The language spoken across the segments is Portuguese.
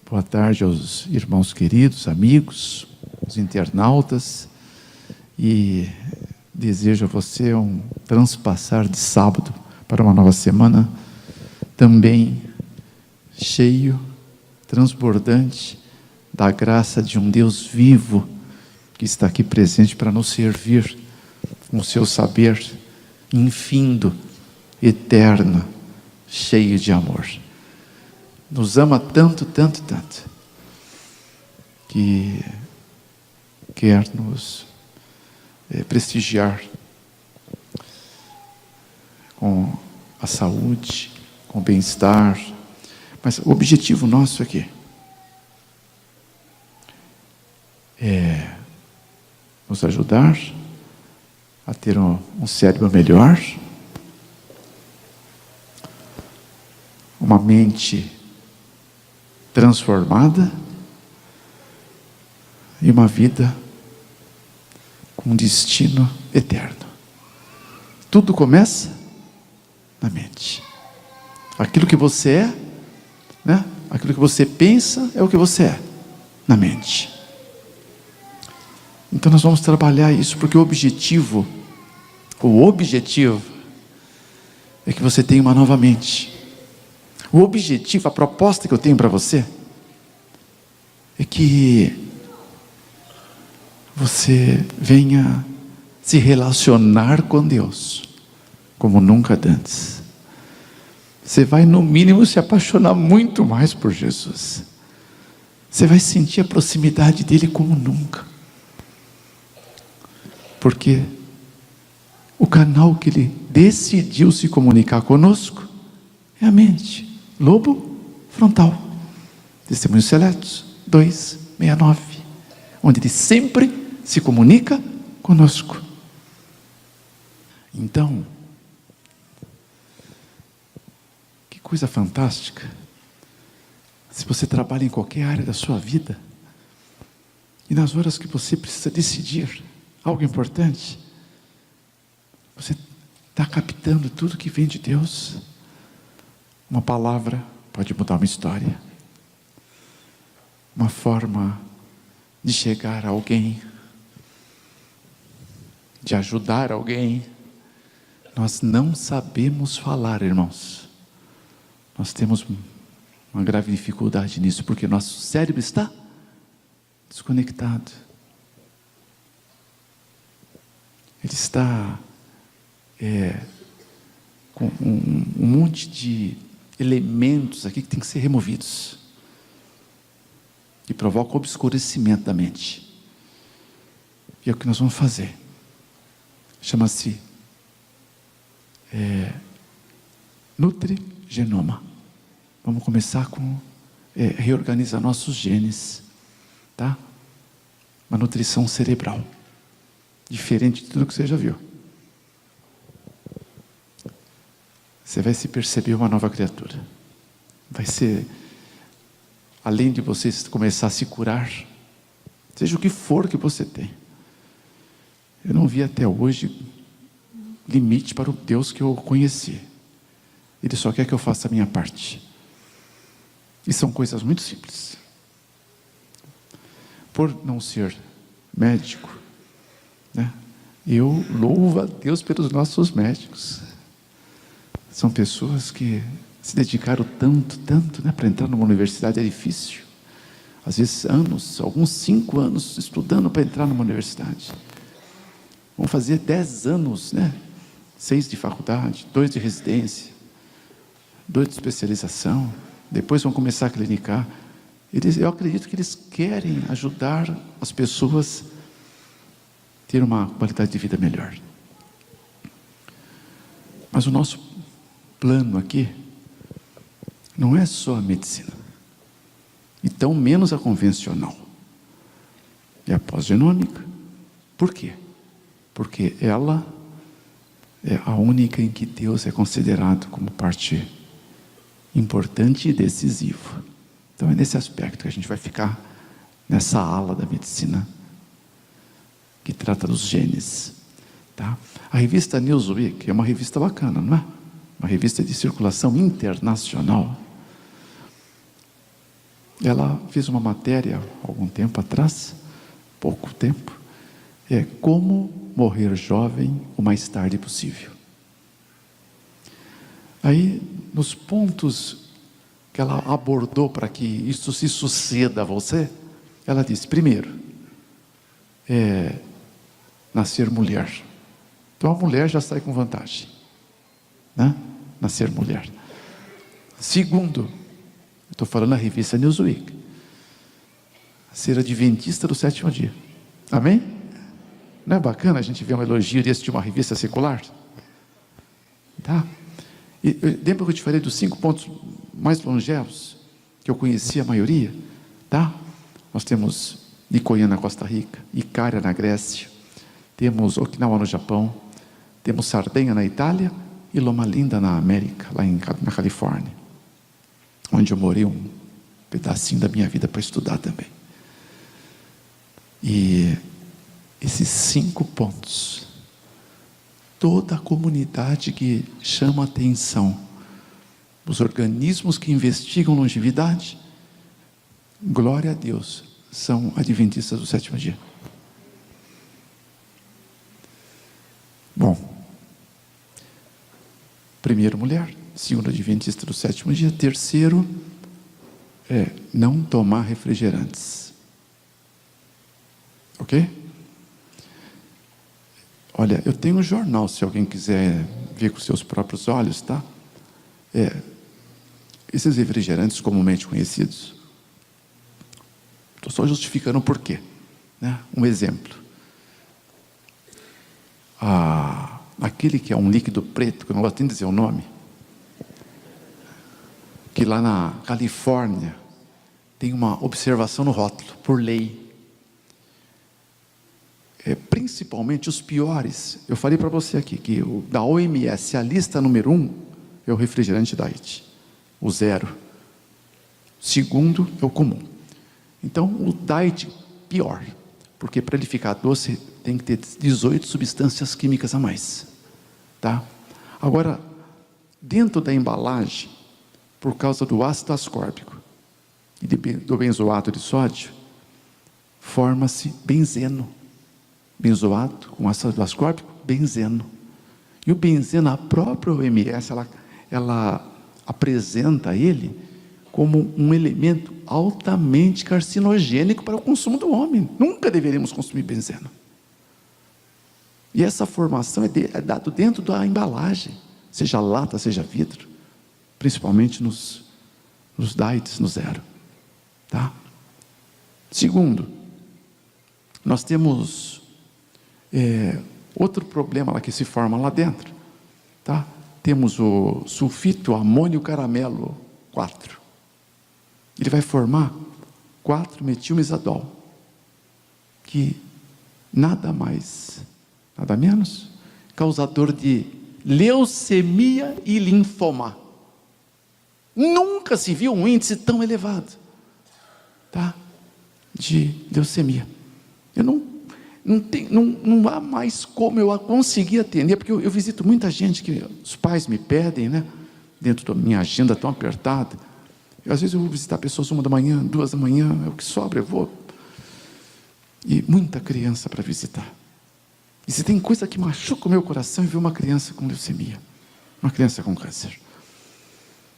Boa tarde aos irmãos queridos, amigos, os internautas, e desejo a você um transpassar de sábado para uma nova semana, também cheio, transbordante da graça de um Deus vivo, que está aqui presente para nos servir, com o seu saber infindo, eterno, cheio de amor. Nos ama tanto, tanto, tanto, que quer nos prestigiar com a saúde, com o bem-estar. Mas o objetivo nosso aqui é nos ajudar a ter um cérebro melhor, uma mente transformada e uma vida com destino eterno. Tudo começa na mente. Aquilo que você é, né? Aquilo que você pensa é o que você é na mente. Então nós vamos trabalhar isso, porque o objetivo é que você tenha uma nova mente. O objetivo, a proposta que eu tenho para você é que você venha se relacionar com Deus como nunca antes. Você vai, no mínimo, se apaixonar muito mais por Jesus. Você vai sentir a proximidade dele como nunca. Porque o canal que ele decidiu se comunicar conosco é a mente. Lobo frontal. Testemunhos Seletos 269. Onde ele sempre se comunica conosco. Então, que coisa fantástica. Se você trabalha em qualquer área da sua vida, e nas horas que você precisa decidir algo importante, você está captando tudo que vem de Deus. Uma palavra pode mudar uma história. Uma forma de chegar a alguém, de ajudar alguém. Nós não sabemos falar, irmãos. Nós temos uma grave dificuldade nisso, porque nosso cérebro está desconectado. Ele está com um monte de elementos aqui que tem que ser removidos, que provoca o obscurecimento da mente. E é o que nós vamos fazer. Chama-se Nutrigenoma. Vamos começar com reorganizar nossos genes, tá? Uma nutrição cerebral, diferente de tudo que você já viu. Você vai se perceber uma nova criatura. Vai ser, além de você começar a se curar, seja o que for que você tem. Eu não vi até hoje limite para o Deus que eu conheci. Ele só quer que eu faça a minha parte. E são coisas muito simples. Por não ser médico, né, eu louvo a Deus pelos nossos médicos. São pessoas que se dedicaram tanto, né, para entrar numa universidade é difícil. Às vezes anos, alguns 5 anos estudando para entrar numa universidade. Vão fazer 10 anos, né? 6 de faculdade, 2 de residência, 2 de especialização. Depois vão começar a clinicar. Eu acredito que eles querem ajudar as pessoas a ter uma qualidade de vida melhor. Mas o nosso plano aqui não é só a medicina, e tão menos a convencional. É a pós-genômica. Por quê? Porque ela é a única em que Deus é considerado como parte importante e decisiva. Então é nesse aspecto que a gente vai ficar nessa ala da medicina que trata dos genes, tá? A revista Newsweek é uma revista bacana, não é? Uma revista de circulação internacional. ela fez uma matéria há algum tempo atrás, pouco tempo, como morrer jovem o mais tarde possível. Aí, nos pontos que ela abordou para que isso se suceda a você, ela disse: primeiro, nascer mulher. Então a mulher já sai com vantagem, né? Nascer mulher. Segundo, estou falando na revista Newsweek, ser adventista do sétimo dia. Amém? Não é bacana a gente ver um elogio desse de uma revista secular? Tá? E lembra que eu te falei dos 5 pontos mais longevos, que eu conheci a maioria? Tá? Nós temos Nicoya na Costa Rica, Icária na Grécia, temos Okinawa no Japão, temos Sardenha na Itália e Loma Linda na América, lá na Califórnia, onde eu morei um pedacinho da minha vida para estudar também. E esses 5 pontos, toda a comunidade que chama atenção, os organismos que investigam longevidade, glória a Deus, são adventistas do sétimo dia. Bom, primeiro, mulher. Segundo, adventista do sétimo dia. Terceiro, não tomar refrigerantes. Ok? Olha, eu tenho um jornal, se alguém quiser ver com seus próprios olhos, tá? Esses refrigerantes comumente conhecidos, estou só justificando o porquê, né? Um exemplo. Aquele que é um líquido preto, que eu não gosto nem de dizer o nome, que lá na Califórnia tem uma observação no rótulo, por lei. Principalmente os piores. Eu falei para você aqui que da OMS, a lista número 1 é o refrigerante diet, o zero. Segundo é o comum. Então o diet pior, porque para ele ficar doce tem que ter 18 substâncias químicas a mais, tá? Agora, dentro da embalagem, por causa do ácido ascórbico e do benzoato de sódio, forma-se benzeno. Benzoato com ácido ascórbico, benzeno. E o benzeno, a própria OMS, ela apresenta ele como um elemento altamente carcinogênico para o consumo do homem. Nunca deveríamos consumir benzeno. E essa formação é dado dentro da embalagem, seja lata, seja vidro, principalmente nos diets, no zero. Tá? Segundo, nós temos outro problema lá que se forma lá dentro, tá? Temos o sulfito amônio caramelo 4. Ele vai formar 4-metilmizadol, que nada mais, nada menos, causador de leucemia e linfoma. Nunca se viu um índice tão elevado, tá? De leucemia. Não há mais como eu conseguir atender, porque eu visito muita gente que os pais me pedem, né? Dentro da minha agenda tão apertada. Às vezes eu vou visitar pessoas 1 da manhã, 2 da manhã, é o que sobra, eu vou. E muita criança para visitar. E se tem coisa que machuca o meu coração, é ver uma criança com leucemia, uma criança com câncer.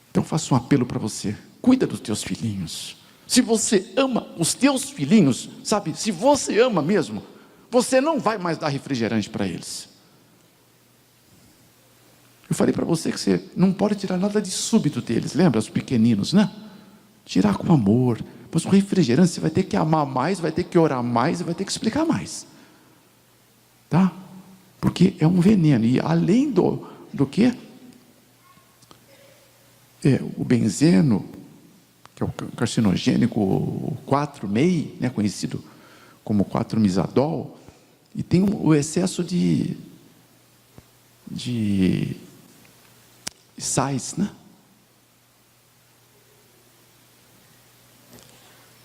Então faço um apelo para você: cuida dos teus filhinhos. Se você ama os teus filhinhos, sabe, se você ama mesmo, você não vai mais dar refrigerante para eles. Eu falei para você que você não pode tirar nada de súbito deles, lembra? Os pequeninos, né? Tirar com amor. Mas o refrigerante você vai ter que amar mais, vai ter que orar mais e vai ter que explicar mais. Tá? Porque é um veneno. E além do que? O benzeno, que é o carcinogênico, o 4-mei, né, conhecido como 4-mizadol, e tem o excesso de sais, né?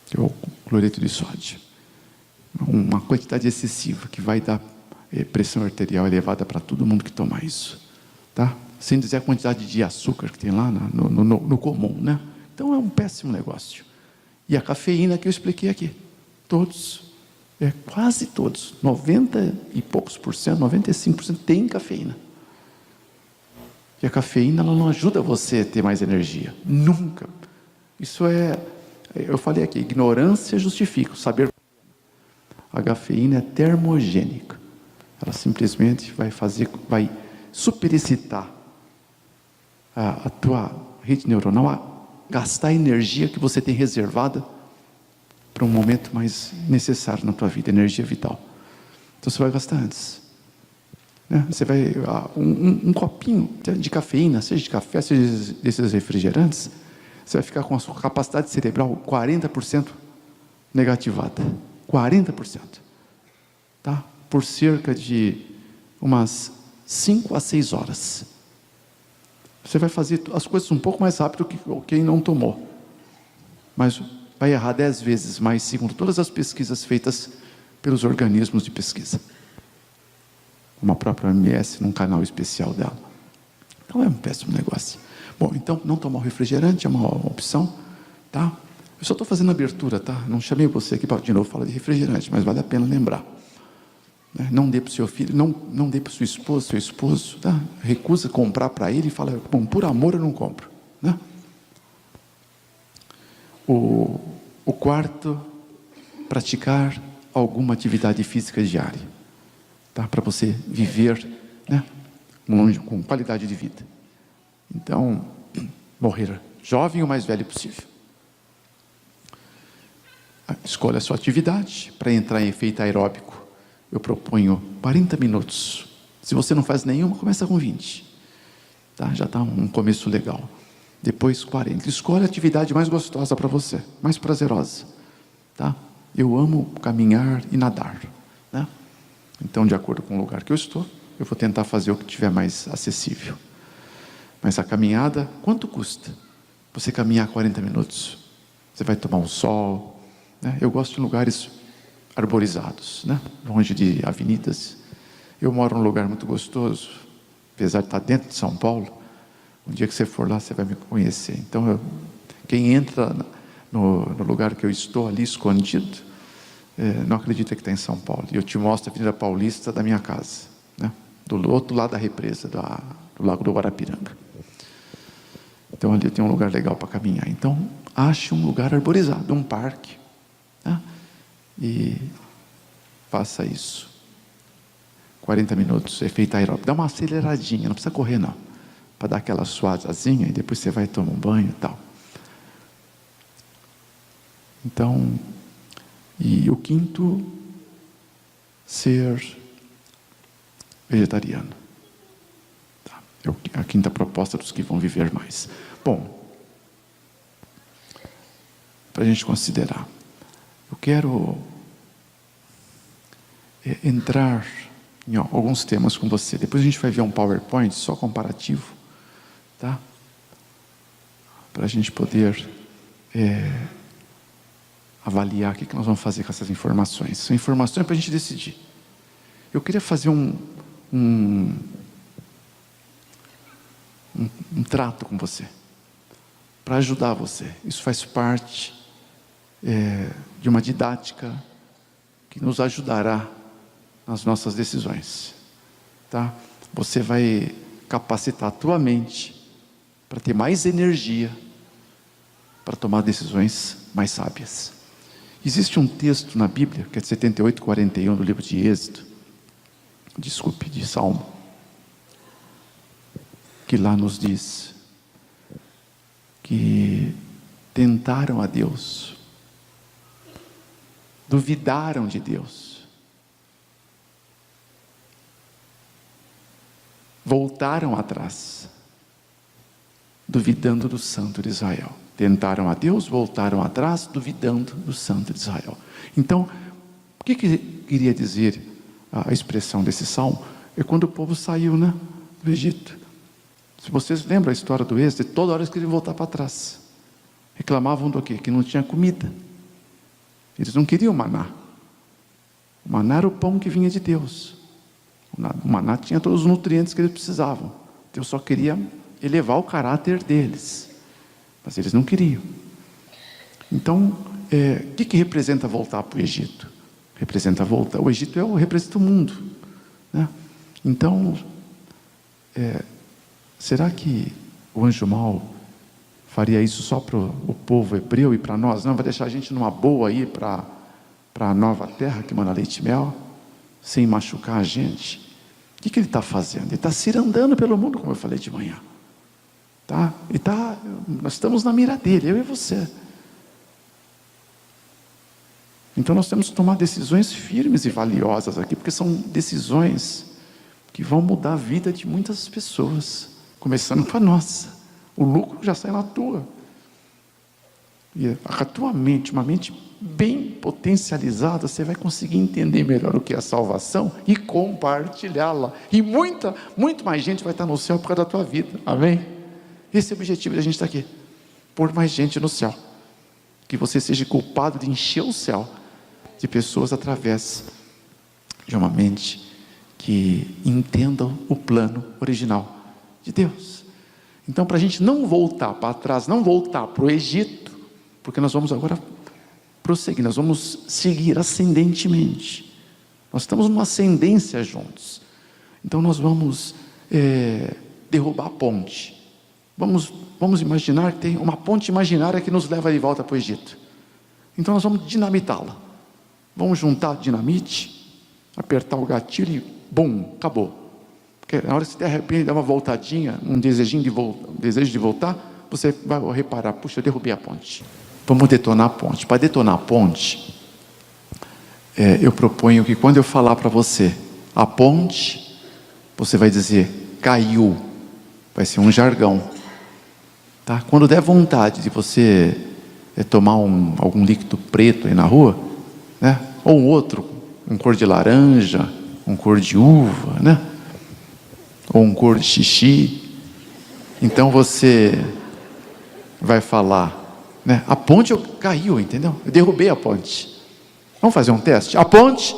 Que é o cloreto de sódio. Uma quantidade excessiva que vai dar pressão arterial elevada para todo mundo que tomar isso, tá? Sem dizer a quantidade de açúcar que tem lá no comum, né? Então é um péssimo negócio. E a cafeína que eu expliquei aqui. Todos, quase todos, 90 e poucos por cento, 95% tem cafeína. E a cafeína, ela não ajuda você a ter mais energia. Nunca. Isso eu falei aqui, ignorância justifica o saber. A cafeína é termogênica. Ela simplesmente vai superexcitar a tua rede neuronal, a gastar a energia que você tem reservada para um momento mais necessário na tua vida, energia vital. Então você vai gastar antes. Você vai, um copinho de cafeína, seja de café, seja desses refrigerantes, você vai ficar com a sua capacidade cerebral 40% negativada. 40%. Tá? Por cerca de umas 5 a 6 horas. Você vai fazer as coisas um pouco mais rápido que quem não tomou. Mas vai errar 10 vezes mais, segundo todas as pesquisas feitas pelos organismos de pesquisa. Como a própria OMS, num canal especial dela. Então é um péssimo negócio. Bom, então não tomar refrigerante é uma opção, tá? Eu só estou fazendo abertura, tá? Não chamei você aqui para de novo falar de refrigerante, mas vale a pena lembrar. Não dê para o seu filho, não dê para o seu esposo, tá? Recusa comprar para ele e fala, bom, por amor eu não compro, né? O quarto, praticar alguma atividade física diária, tá? Para você viver, né, com qualidade de vida. Então, morrer jovem o mais velho possível. Escolha a sua atividade. Para entrar em efeito aeróbico, eu proponho 40 minutos. Se você não faz nenhuma, começa com 20. Tá? Já está um começo legal. Depois 40. Escolha a atividade mais gostosa para você, mais prazerosa. Tá? Eu amo caminhar e nadar. Né? Então, de acordo com o lugar que eu estou, eu vou tentar fazer o que tiver mais acessível. Mas a caminhada, quanto custa? Você caminhar 40 minutos. Você vai tomar um sol. Né? Eu gosto de lugares arborizados, né? Longe de avenidas. Eu moro num lugar muito gostoso, apesar de estar dentro de São Paulo. Um dia que você for lá, você vai me conhecer. Então, quem entra no lugar que eu estou ali escondido, não acredita que está em São Paulo. E eu te mostro a Avenida Paulista da minha casa, né? Do outro lado da represa, do Lago do Guarapiranga. Então, ali tem um lugar legal para caminhar. Então, ache um lugar arborizado, um parque, né? E faça isso. 40 minutos, efeito aeróbico. Dá uma aceleradinha, não precisa correr não. Para dar aquela suadazinha e depois você vai tomar um banho e tal. Então, e o quinto, ser vegetariano. Tá? É a quinta proposta dos que vão viver mais. Bom, para a gente considerar, eu quero entrar em alguns temas com você. Depois a gente vai ver um PowerPoint só comparativo, tá? Para a gente poder avaliar o que nós vamos fazer com essas informações. São informações para a gente decidir. Eu queria fazer um trato com você, para ajudar você. Isso faz parte de uma didática que nos ajudará nas nossas decisões, tá? Você vai capacitar a tua mente para ter mais energia para tomar decisões mais sábias. Existe um texto na Bíblia, que é de 78:41 do livro de Êxodo, de Salmo, que lá nos diz que tentaram a Deus, duvidaram de Deus, voltaram atrás, duvidando do Santo de Israel. Tentaram a Deus, voltaram atrás, duvidando do Santo de Israel. Então, o que queria dizer a expressão desse salmo? É quando o povo saiu, né, do Egito. Se vocês lembram a história do Êxodo, toda hora eles queriam voltar para trás. Reclamavam do quê? Que não tinha comida. Eles não queriam maná. O maná era o pão que vinha de Deus. O maná tinha todos os nutrientes que eles precisavam. Deus só queria elevar o caráter deles. Mas eles não queriam. Então, o que representa voltar para o Egito? Representa voltar. O Egito representa o mundo, né? Então, será que o anjo mau faria isso só para o povo hebreu e para nós? Não, vai deixar a gente numa boa aí para a nova terra que manda leite e mel, sem machucar a gente? O que ele está fazendo? Ele está cirandando pelo mundo, como eu falei de manhã. Tá? Nós estamos na mira dele, eu e você. Então nós temos que tomar decisões firmes e valiosas aqui, porque são decisões que vão mudar a vida de muitas pessoas, começando com a nossa. O lucro já sai na tua. E a tua mente, uma mente bem potencializada, você vai conseguir entender melhor o que é a salvação e compartilhá-la. E muito mais gente vai estar no céu por causa da tua vida. Amém? Esse é o objetivo da gente estar aqui. Pôr mais gente no céu. Que você seja culpado de encher o céu de pessoas através de uma mente que entendam o plano original de Deus. Então, para a gente não voltar para trás, não voltar para o Egito, porque nós vamos agora prosseguir, nós vamos seguir ascendentemente. Nós estamos numa ascendência juntos. Então nós vamos derrubar a ponte. Vamos imaginar que tem uma ponte imaginária que nos leva de volta para o Egito. Então nós vamos dinamitá-la. Vamos juntar dinamite, apertar o gatilho e bum, acabou. Porque na hora que você te arrepende, dá uma voltadinha, um desejo de voltar, você vai reparar, puxa, eu derrubei a ponte. Vamos detonar a ponte. Para detonar a ponte, eu proponho que quando eu falar para você a ponte, você vai dizer caiu. Vai ser um jargão. Tá? Quando der vontade de você tomar algum líquido preto aí na rua, né? Ou um outro, um cor de laranja, um cor de uva, né? Ou um cor de xixi, então você vai falar, né? A ponte caiu, entendeu? Eu derrubei a ponte. Vamos fazer um teste? A ponte?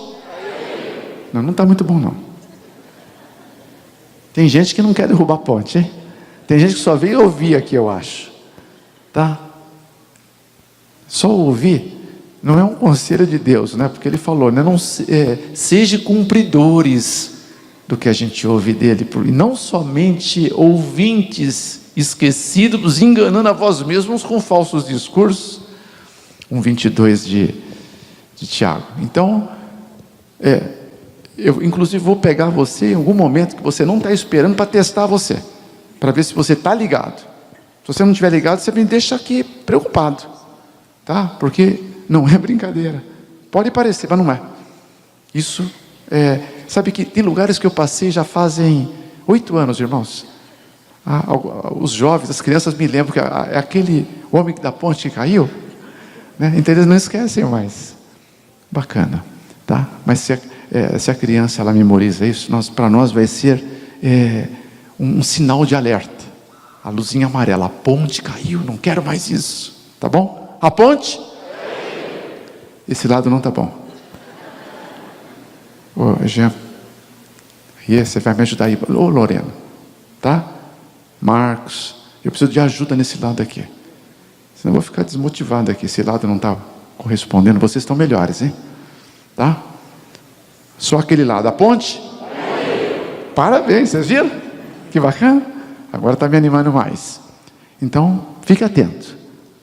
Não está muito bom não. Tem gente que não quer derrubar a ponte, hein? Tem gente que só veio ouvir aqui, eu acho. Tá? Só ouvir não é um conselho de Deus, né? Porque ele falou, né? Seja cumpridores do que a gente ouve dele, e não somente ouvintes esquecidos, enganando a vós mesmos com falsos discursos. 1:22 de Tiago. Então, eu inclusive vou pegar você em algum momento que você não está esperando para testar você, para ver se você está ligado. Se você não estiver ligado, você me deixa aqui preocupado, tá? Porque não é brincadeira. Pode parecer, mas não é. Isso sabe que tem lugares que eu passei já fazem 8 anos, irmãos. Os jovens, as crianças me lembram que é aquele homem da ponte que caiu, né? Então eles não esquecem mais. Bacana, tá? Mas se a criança ela memoriza isso, para nós vai ser um sinal de alerta. A luzinha amarela, a ponte caiu, não quero mais isso, tá bom? A ponte? Esse lado não tá bom. Ô, Jean, e você vai me ajudar aí. Ô, Lorena, tá? Marcos, eu preciso de ajuda nesse lado aqui. Senão eu vou ficar desmotivado aqui. Esse lado não está correspondendo. Vocês estão melhores, hein? Tá? Só aquele lado. A ponte? Parabéns, vocês viram? Que bacana. Agora está me animando mais. Então, fique atento.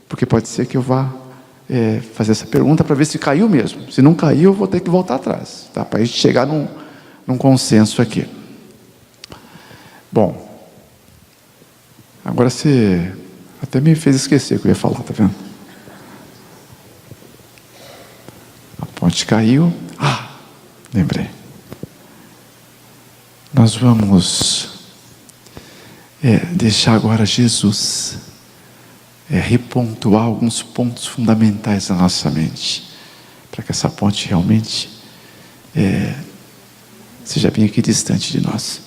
Porque pode ser que eu vá fazer essa pergunta para ver se caiu mesmo. Se não caiu, eu vou ter que voltar atrás. Tá? Para a gente chegar num consenso aqui. Bom. Agora você até me fez esquecer o que eu ia falar, tá vendo? A ponte caiu. Lembrei. Nós vamos deixar agora Jesus repontuar alguns pontos fundamentais da nossa mente, para que essa ponte realmente seja bem equidistante de nós.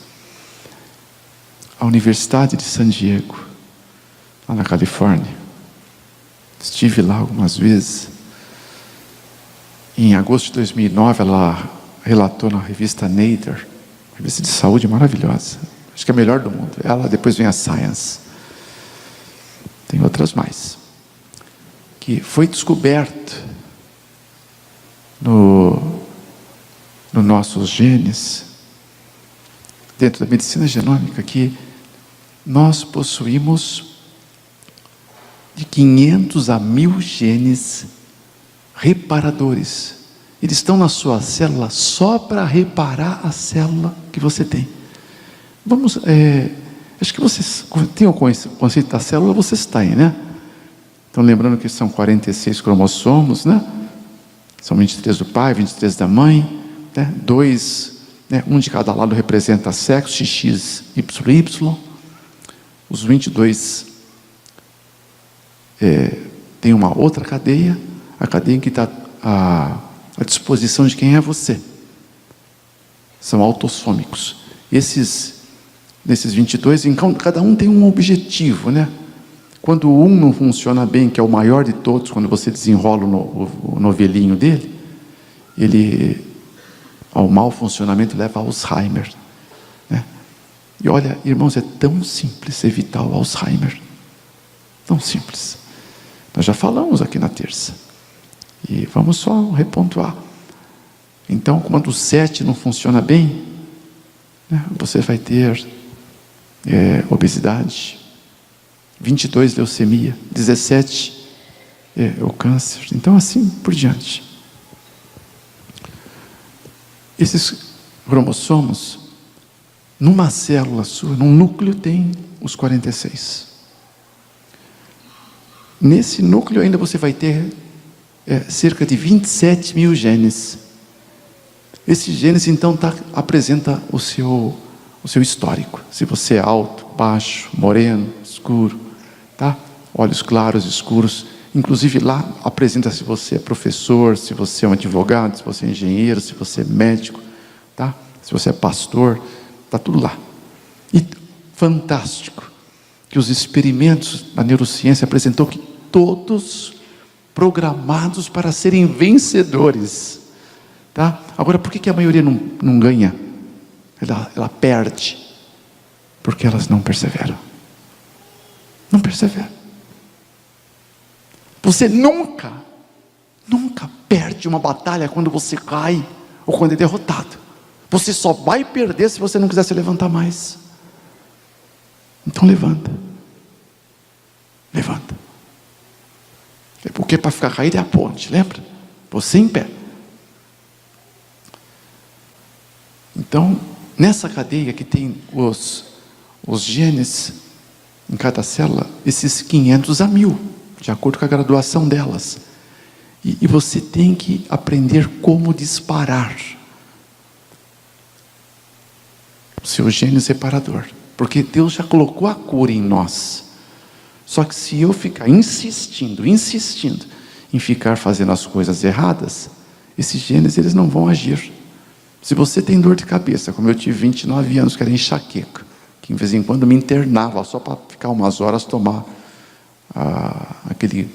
A Universidade de San Diego, lá na Califórnia, estive lá algumas vezes. Em agosto de 2009, ela relatou na revista Nature, revista de saúde maravilhosa, acho que é a melhor do mundo. Ela, depois vem a Science, tem outras mais, que foi descoberto no nossos genes, dentro da medicina genômica, que nós possuímos de 500 a 1000 genes reparadores. Eles estão na sua célula só para reparar a célula que você tem. Acho que vocês têm o conceito da célula, vocês têm, né? Então, lembrando que são 46 cromossomos, né? São 23 do pai, 23 da mãe, né? Um de cada lado representa sexo, XX, YY. Os 22 tem uma outra cadeia, a cadeia que está à disposição de quem é você. São autossômicos. Nesses 22, então, cada um tem um objetivo, né? Quando um não funciona bem, que é o maior de todos, quando você desenrola o novelinho dele, ele, ao mau funcionamento, leva a Alzheimer, né? E olha, irmãos, é tão simples evitar o Alzheimer. Tão simples. Nós já falamos aqui na terça. E vamos só repontuar. Então, quando o 7 não funciona bem, né, você vai ter obesidade, 22, leucemia, 17, o câncer. Então, assim por diante. Esses cromossomos, numa célula sua, num núcleo, tem os 46. Nesse núcleo ainda você vai ter cerca de 27 mil genes. Esses genes, então, apresenta o seu histórico. Se você é alto, baixo, moreno, escuro, tá? Olhos claros, escuros. Inclusive lá apresenta se você é professor, se você é um advogado, se você é engenheiro, se você é médico, tá? Se você é pastor, está tudo lá. E fantástico que os experimentos da neurociência apresentou que todos programados para serem vencedores, tá? Agora, por que a maioria não ganha? Ela perde, porque elas não perseveram. Não perseveram. Você nunca perde uma batalha quando você cai ou quando é derrotado. Você só vai perder se você não quiser se levantar mais. Então levanta. Levanta. É porque para ficar caído é a ponte, lembra? Você em pé. Então, nessa cadeia que tem os genes em cada célula, esses 500 a 1000, de acordo com a graduação delas. E você tem que aprender como disparar o seu gene separador. Porque Deus já colocou a cura em nós. Só que se eu ficar insistindo em ficar fazendo as coisas erradas, esses genes eles não vão agir. Se você tem dor de cabeça, como eu tive 29 anos, que era enxaqueca, que de vez em quando me internava só para ficar umas horas tomar aquele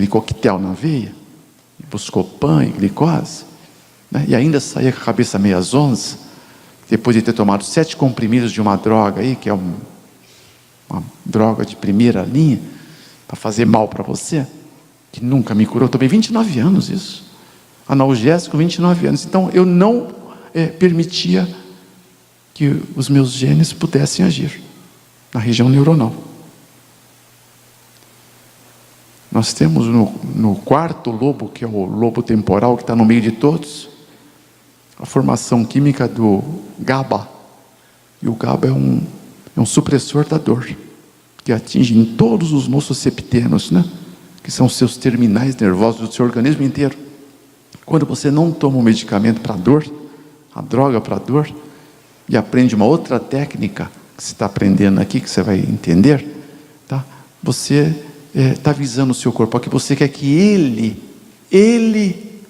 coquetel na veia, Buscopan e glicose, né? E ainda saía com a cabeça meio às 11, depois de ter tomado 7 comprimidos de uma droga aí, que é uma droga de primeira linha, para fazer mal para você, que nunca me curou. Eu tomei 29 anos isso. Analgésico, 29 anos. Então, eu não permitia que os meus genes pudessem agir na região neuronal. Nós temos no quarto lobo, que é o lobo temporal, que está no meio de todos, a formação química do GABA. E o GABA é um supressor da dor, que atinge em todos os nociceptênios, né? Que são os seus terminais nervosos do seu organismo inteiro. Quando você não toma um medicamento para dor, a droga para dor, e aprende uma outra técnica, que você está aprendendo aqui, que você vai entender, tá? Você está avisando o seu corpo, que você quer que ele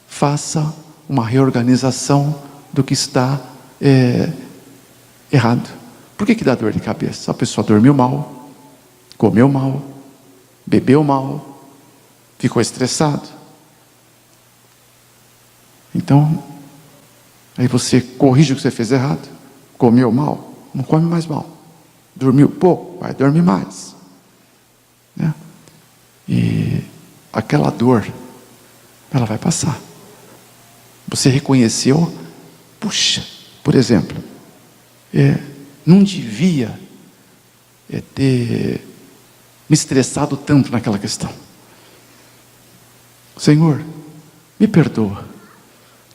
faça uma reorganização do que está errado. Por que dá dor de cabeça? A pessoa dormiu mal, comeu mal, bebeu mal, ficou estressado. Então, aí você corrige o que você fez errado. Comeu mal, não come mais mal. Dormiu pouco, vai dormir mais, né? E aquela dor, ela vai passar. Você reconheceu, puxa, por exemplo, não devia ter me estressado tanto naquela questão. Senhor, me perdoa,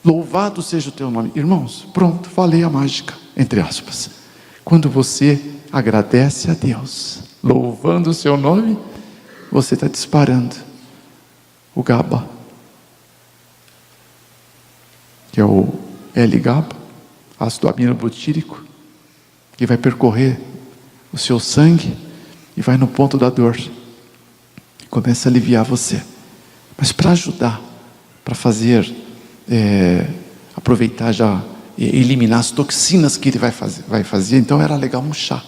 louvado seja o teu nome. Irmãos, pronto, falei a mágica, entre aspas. Quando você agradece a Deus, louvando o seu nome, você está disparando o GABA, que é o L-GABA, ácido aminobutírico, que vai percorrer o seu sangue e vai no ponto da dor e começa a aliviar você. Mas para ajudar, para fazer, aproveitar já, eliminar as toxinas que ele vai fazer, então era legal um chá.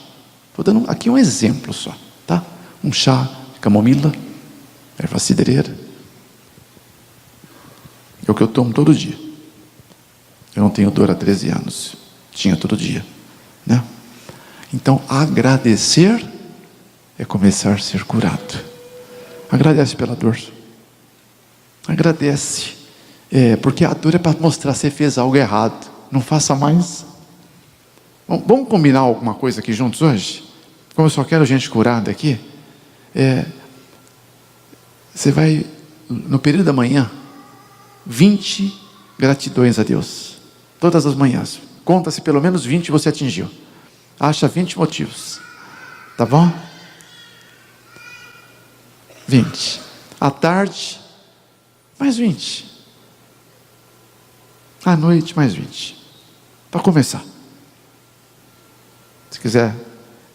Estou dando aqui um exemplo só, tá? Um chá de camomila, erva cidreira, é o que eu tomo todo dia. Eu não tenho dor há 13 anos, tinha todo dia, né? Então agradecer é começar a ser curado. Agradece pela dor, agradece, porque a dor é para mostrar que você fez algo errado, não faça mais. Vamos combinar alguma coisa aqui juntos hoje? Como eu só quero gente curada aqui, você vai, no período da manhã, 20 gratidões a Deus, todas as manhãs, conta-se pelo menos 20 você atingiu, acha 20 motivos, tá bom? 20, à tarde, mais 20, à noite, mais 20, para começar. Se quiser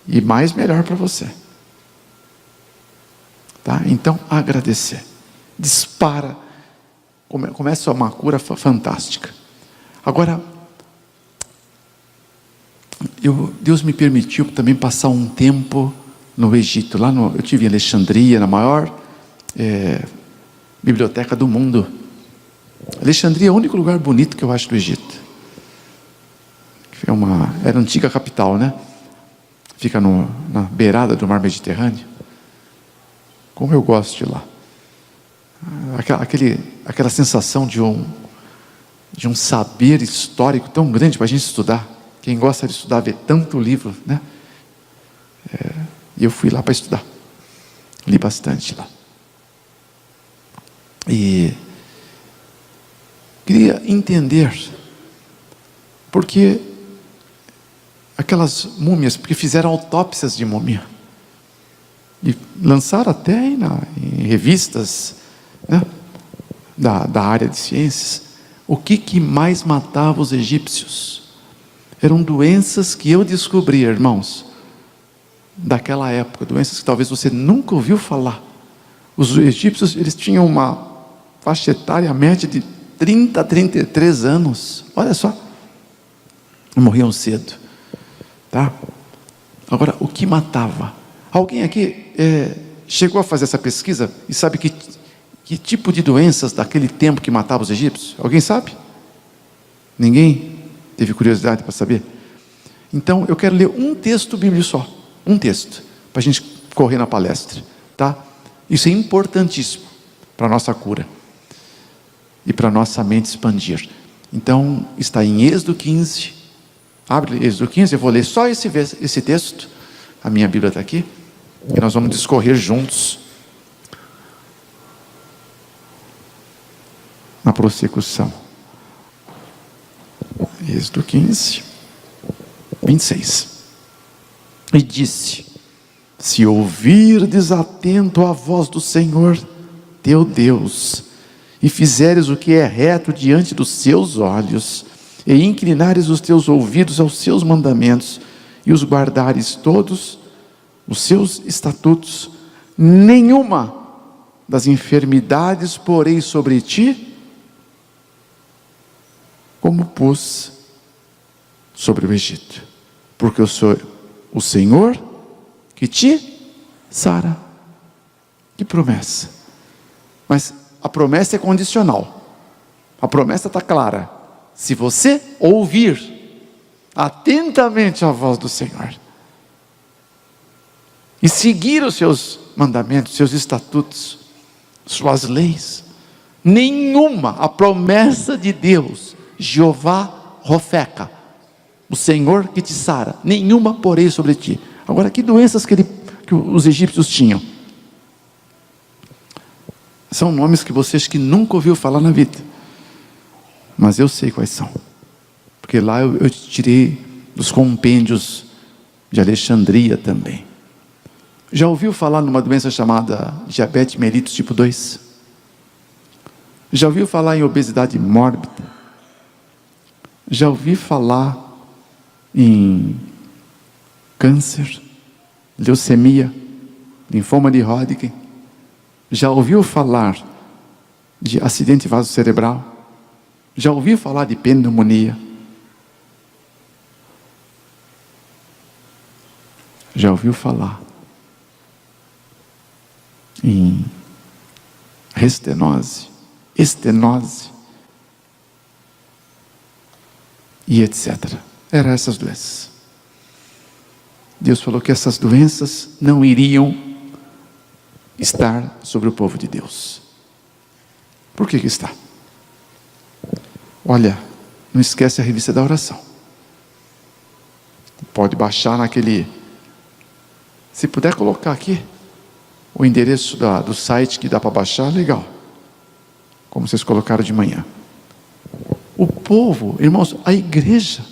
ir mais, melhor para você, tá? Então agradecer, dispara, começa uma cura fantástica. Agora, Deus me permitiu também passar um tempo no Egito, eu estive em Alexandria, na maior biblioteca do mundo. Alexandria é o único lugar bonito que eu acho do Egito. Era a antiga capital, né? Fica na beirada do mar Mediterrâneo. Como eu gosto de lá. Aquela sensação de um saber histórico tão grande para a gente estudar. Quem gosta de estudar vê tanto livro, né? E eu fui lá para estudar, li bastante lá, e queria entender porque aquelas múmias, porque fizeram autópsias de múmia e lançaram até em revistas, né, da área de ciências, o que mais matava os egípcios. Eram doenças que eu descobri, irmãos, daquela época, doenças que talvez você nunca ouviu falar. Os egípcios, eles tinham uma faixa etária média de 30 a 33 anos, olha só, morriam cedo, tá? Agora, o que matava? Alguém aqui chegou a fazer essa pesquisa e sabe que tipo de doenças daquele tempo que matava os egípcios? Alguém sabe? Ninguém teve curiosidade para saber? Então eu quero ler um texto bíblico só, um texto, para a gente correr na palestra, tá? Isso é importantíssimo para a nossa cura e para a nossa mente expandir. Então está em Êxodo 15, abre Êxodo 15, eu vou ler só esse texto, a minha Bíblia está aqui, e nós vamos discorrer juntos na prossecução. Êxodo 15, 26. E disse: se ouvirdes atento a voz do Senhor teu Deus, e fizeres o que é reto diante dos seus olhos, e inclinares os teus ouvidos aos seus mandamentos, e os guardares todos os seus estatutos, nenhuma das enfermidades porei sobre ti, como pus sobre o Egito, porque eu sou o Senhor que te sara. Que promessa! Mas a promessa é condicional, a promessa está clara: se você ouvir atentamente a voz do Senhor e seguir os seus mandamentos, seus estatutos, suas leis. Nenhuma, a promessa de Deus, Jeová Rofeca, o Senhor que te sara, nenhuma porei sobre ti. Agora, que doenças que os egípcios tinham? São nomes que vocês que nunca ouviu falar na vida, mas eu sei quais são, porque lá eu tirei dos compêndios de Alexandria também. Já ouviu falar numa doença chamada diabetes mellitus tipo 2? Já ouviu falar em obesidade mórbida? Já ouviu falar em câncer, leucemia, linfoma de Hodgkin? Já ouviu falar de acidente vasocerebral? Já ouviu falar de pneumonia? Já ouviu falar em estenose, e etc. Eram essas doenças. Deus falou que essas doenças não iriam estar sobre o povo de Deus. Por que está? Olha, não esquece a revista da oração. Pode baixar naquele... Se puder colocar aqui o endereço do site que dá para baixar, legal. Como vocês colocaram de manhã. O povo, irmãos, a igreja,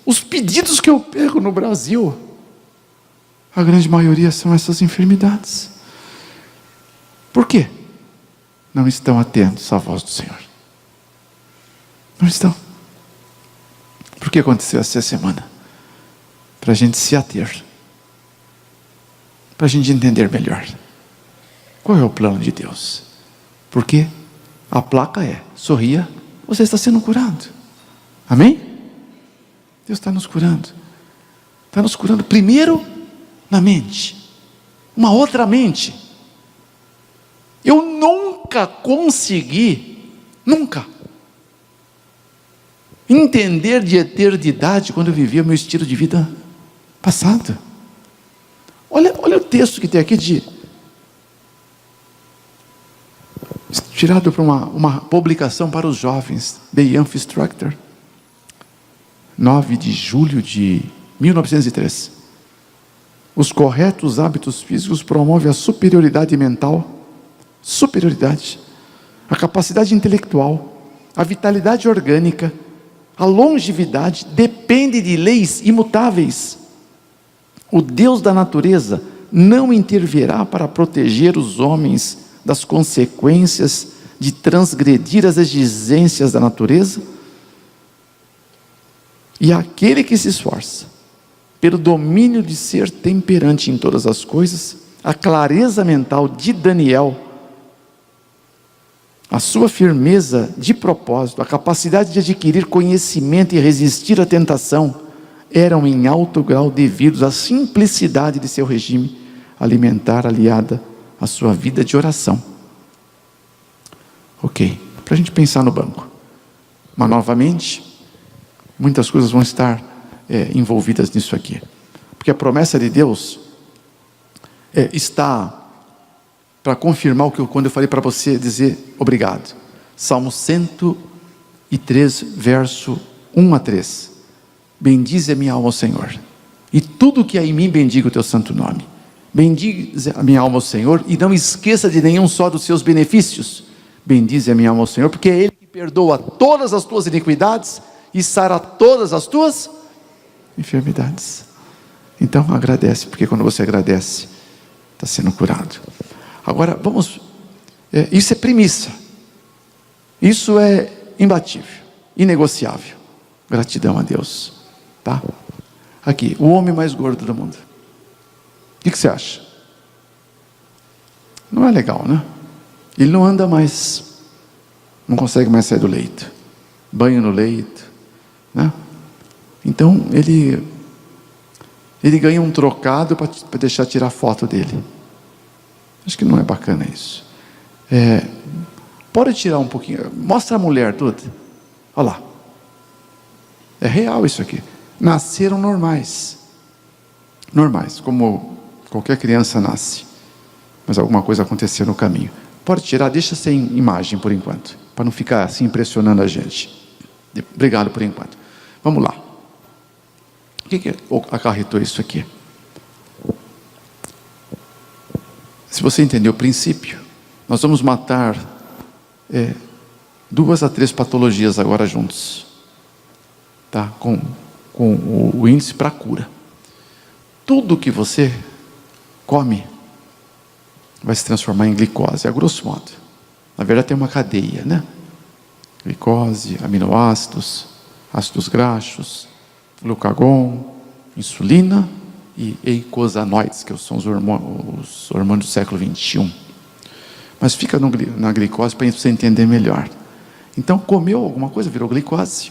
os pedidos que eu pego no Brasil, a grande maioria são essas enfermidades. Por quê? Não estão atentos à voz do Senhor. Não estão. Por que aconteceu essa semana? Para a gente se ater. Para a gente entender melhor. Qual é o plano de Deus? Porque a placa é: sorria, você está sendo curado. Amém? Deus está nos curando. Está nos curando primeiro na mente. Uma outra mente. Eu nunca consegui, entender de eternidade quando eu vivia o meu estilo de vida passado. Olha o texto que tem aqui tirado para uma publicação para os jovens, The Young Instructor, 9 de julho de 1903. Os corretos hábitos físicos promovem a superioridade mental, a capacidade intelectual, a vitalidade orgânica, a longevidade depende de leis imutáveis. O Deus da natureza não intervirá para proteger os homens das consequências de transgredir as exigências da natureza? E aquele que se esforça pelo domínio de ser temperante em todas as coisas, a clareza mental de Daniel, a sua firmeza de propósito, a capacidade de adquirir conhecimento e resistir à tentação, eram em alto grau devidos à simplicidade de seu regime alimentar, aliada à sua vida de oração. Ok, para a gente pensar no banco. Mas novamente, muitas coisas vão estar envolvidas nisso aqui. Porque a promessa de Deus está para confirmar quando eu falei para você dizer obrigado. Salmo 103, verso 1 a 3. Bendize a minha alma ao Senhor, e tudo que há em mim bendiga o teu santo nome. Bendize a minha alma ao Senhor, e não esqueça de nenhum só dos seus benefícios. Bendize a minha alma ao Senhor, porque é Ele que perdoa todas as tuas iniquidades e sara todas as tuas enfermidades. Então agradece, porque quando você agradece, está sendo curado. Agora vamos, isso é premissa, isso é imbatível, inegociável. Gratidão a Deus, tá? Aqui, o homem mais gordo do mundo. O que você acha? Não é legal, né? Ele não anda mais, não consegue mais sair do leito, banho no leito, né? Então ele ganha um trocado para deixar tirar foto dele. Acho que não é bacana isso. Pode tirar um pouquinho, mostra a mulher toda. Olha lá. É real isso aqui. Nasceram normais, como qualquer criança nasce. mas alguma coisa aconteceu no caminho. Pode tirar, deixa sem imagem por enquanto, para não ficar assim impressionando a gente. Obrigado por enquanto. Vamos lá. O que acarretou isso aqui? Se você entender o princípio, nós vamos matar 2 a 3 patologias agora juntos, tá? Com o índice para cura. Tudo que você come vai se transformar em glicose, a grosso modo. Na verdade tem uma cadeia, né? Glicose, aminoácidos, ácidos graxos, glucagon, insulina e eicosanoides, que são os hormônios do século 21. Mas fica na glicose para você entender melhor. Então comeu alguma coisa, virou glicose.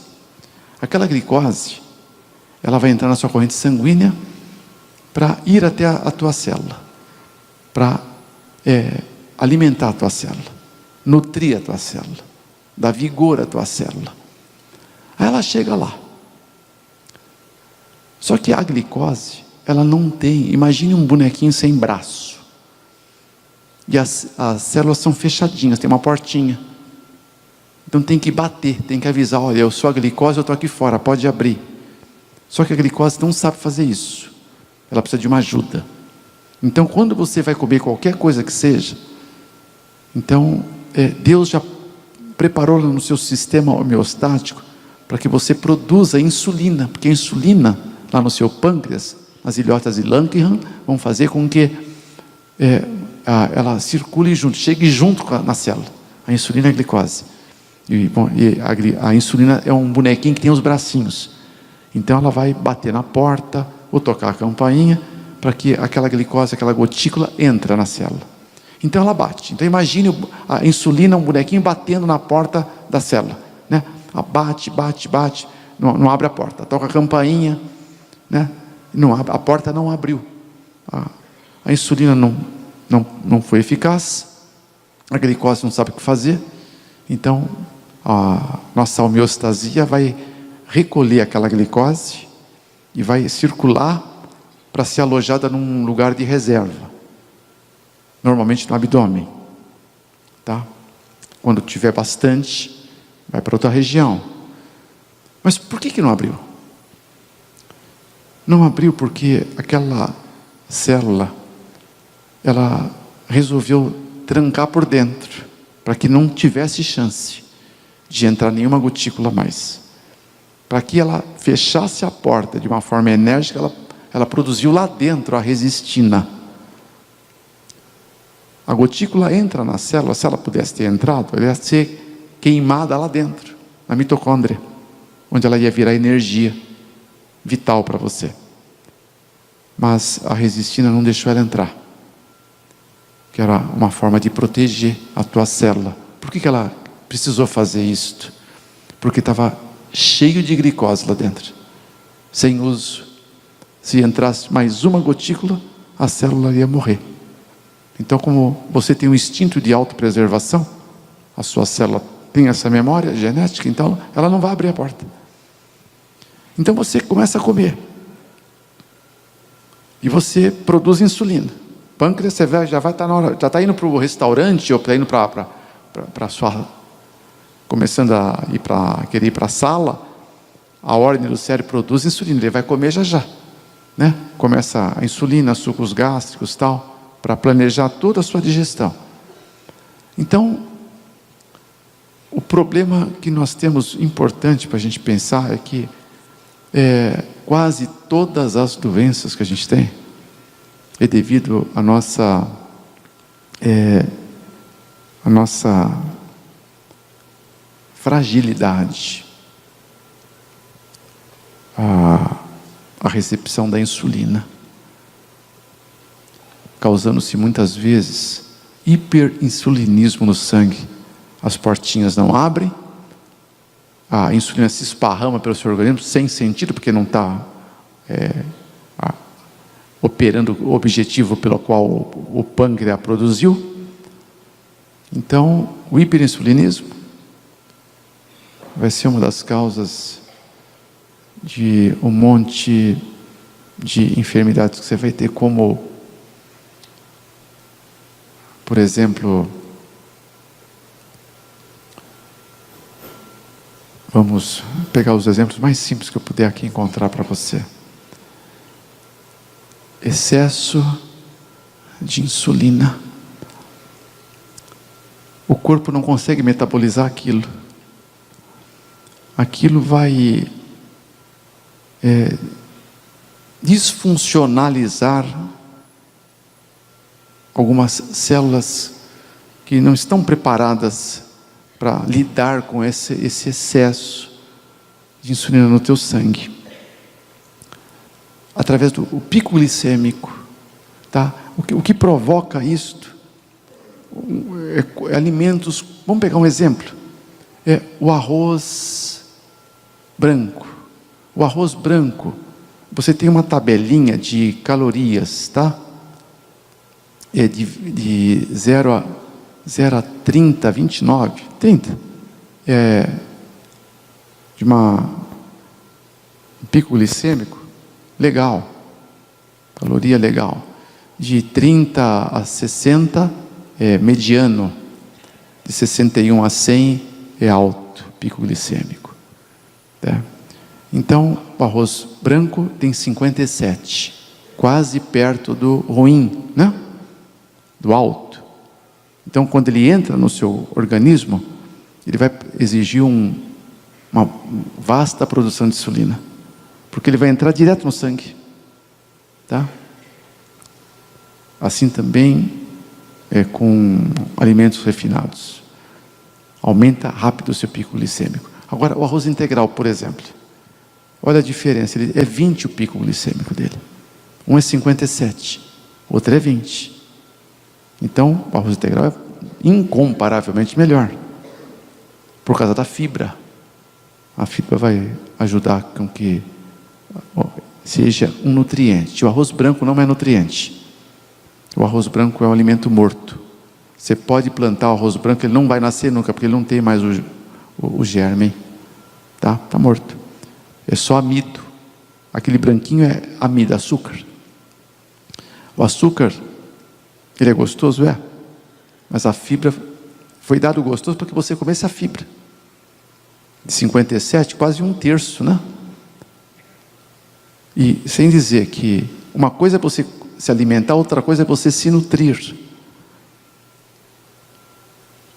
Aquela glicose, ela vai entrar na sua corrente sanguínea para ir até a tua célula, para alimentar a tua célula, nutrir a tua célula, dar vigor à tua célula. Aí ela chega lá. Só que a glicose, ela não tem, imagine um bonequinho sem braço. E as células são fechadinhas, tem uma portinha. Então tem que bater, tem que avisar, olha, eu sou a glicose, eu estou aqui fora, pode abrir. Só que a glicose não sabe fazer isso. Ela precisa de uma ajuda. Então quando você vai comer qualquer coisa que seja, então Deus já preparou no seu sistema homeostático para que você produza insulina, porque a insulina lá no seu pâncreas, as ilhotas de Langerhans, vão fazer com que ela circule junto, chegue junto na célula. A insulina é a glicose. A insulina é um bonequinho que tem os bracinhos. Então ela vai bater na porta ou tocar a campainha para que aquela glicose, aquela gotícula entre na célula. Então ela bate. Então imagine a insulina, um bonequinho batendo na porta da célula, né? Bate, não abre a porta. Toca a campainha, né? Não abre, a porta não abriu. A insulina não foi eficaz. A glicose não sabe o que fazer. Então a nossa homeostasia vai recolher aquela glicose e vai circular para ser alojada num lugar de reserva, normalmente no abdômen, tá? Quando tiver bastante, vai para outra região. Mas por que não abriu? Não abriu porque aquela célula, ela resolveu trancar por dentro, para que não tivesse chance de entrar nenhuma gotícula mais. Para que ela fechasse a porta de uma forma enérgica, ela produziu lá dentro a resistina. A gotícula entra na célula, se ela pudesse ter entrado, ela ia ser queimada lá dentro, na mitocôndria, onde ela ia virar energia vital para você. Mas a resistina não deixou ela entrar, que era uma forma de proteger a tua célula. Por que ela precisou fazer isto? Porque estava cheio de glicose lá dentro, sem uso. Se entrasse mais uma gotícula, a célula ia morrer. Então, como você tem um instinto de autopreservação, a sua célula tem essa memória genética, então ela não vai abrir a porta. Então você começa a comer. E você produz insulina. Pâncreas, você já vai estar na hora, já está indo para o restaurante, ou está indo para sua, começando a querer ir para a sala, a ordem do cérebro produz insulina, ele vai comer já, né? Começa a insulina, sucos gástricos, tal, para planejar toda a sua digestão. Então, o problema que nós temos importante para a gente pensar é que quase todas as doenças que a gente tem é devido à nossa fragilidade, a recepção da insulina, causando-se muitas vezes hiperinsulinismo no sangue. As portinhas não abrem, a insulina se esparrama pelo seu organismo sem sentido, porque não está operando o objetivo pelo qual o pâncreas produziu. Então, o hiperinsulinismo vai ser uma das causas de um monte de enfermidades que você vai ter, como Por exemplo, vamos pegar os exemplos mais simples que eu puder aqui encontrar para você. Excesso de insulina. O corpo não consegue metabolizar aquilo. Aquilo vai disfuncionalizar algumas células que não estão preparadas para lidar com esse excesso de insulina no teu sangue. Através do pico glicêmico, tá? O que provoca isto é alimentos. Vamos pegar um exemplo. O arroz branco. O arroz branco, você tem uma tabelinha de calorias, tá? De 0 a 30, 29, 30. De um pico glicêmico, legal. Caloria legal. De 30 a 60 é mediano. De 61 a 100 é alto, pico glicêmico. Tá? Então, o arroz branco tem 57, quase perto do ruim, né? Do alto. Então, quando ele entra no seu organismo, ele vai exigir uma vasta produção de insulina, porque ele vai entrar direto no sangue, tá? Assim também com alimentos refinados. Aumenta rápido o seu pico glicêmico. Agora, o arroz integral, por exemplo. Olha a diferença, ele é 20 o pico glicêmico dele. Um é 57, o outro é 20. Então, o arroz integral é incomparavelmente melhor, por causa da fibra. A fibra vai ajudar com que seja um nutriente. O arroz branco não é nutriente. O arroz branco é um alimento morto. Você pode plantar o arroz branco, ele não vai nascer nunca, porque ele não tem mais o germe. Tá morto. É só amido. Aquele branquinho é amido, açúcar. O açúcar, ele é gostoso, mas a fibra foi dado gostoso para que você comesse a fibra. De 57, quase um terço, né? E sem dizer que uma coisa é você se alimentar, outra coisa é você se nutrir.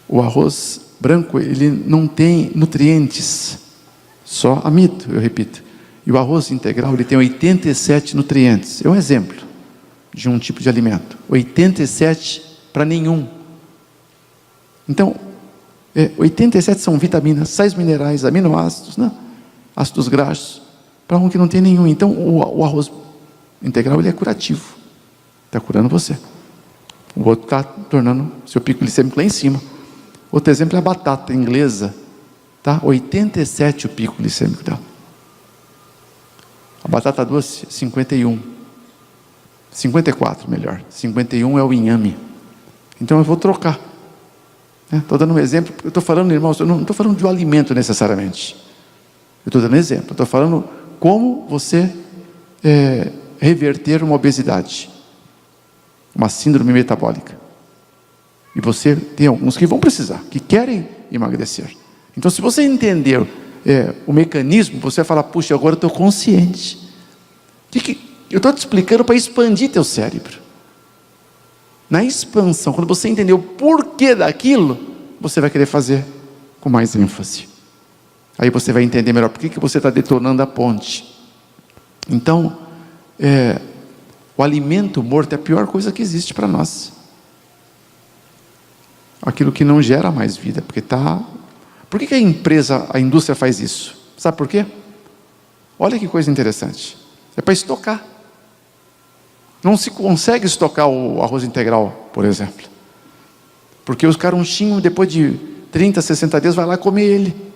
O arroz branco, ele não tem nutrientes, só amido, eu repito. E o arroz integral, ele tem 87 nutrientes. É um exemplo de um tipo de alimento. 87 para nenhum. Então, 87 são vitaminas, sais minerais, aminoácidos, né? Ácidos graxos, para um que não tem nenhum. Então, o arroz integral, ele é curativo. Está curando você. O outro está tornando seu pico glicêmico lá em cima. Outro exemplo é a batata inglesa. Tá? 87 o pico glicêmico dela. A batata doce, 51. 54, melhor. 51 é o inhame. Então eu vou trocar. Estou dando um exemplo. Eu estou falando, irmãos, eu não estou falando de um alimento necessariamente. Eu estou dando um exemplo. Eu estou falando como você reverter uma obesidade, uma síndrome metabólica. E você tem alguns que vão precisar, que querem emagrecer. Então, se você entender o mecanismo, você vai falar, puxa, agora eu estou consciente. Eu estou te explicando para expandir teu cérebro. Na expansão, quando você entender o porquê daquilo, você vai querer fazer com mais ênfase. Aí você vai entender melhor por que você está detonando a ponte. Então, o alimento morto é a pior coisa que existe para nós. Aquilo que não gera mais vida, porque está... Por que a indústria faz isso? Sabe por quê? Olha que coisa interessante. É para estocar. Não se consegue estocar o arroz integral, por exemplo. Porque os carunchinhos, depois de 30, 60 dias, vai lá comer ele.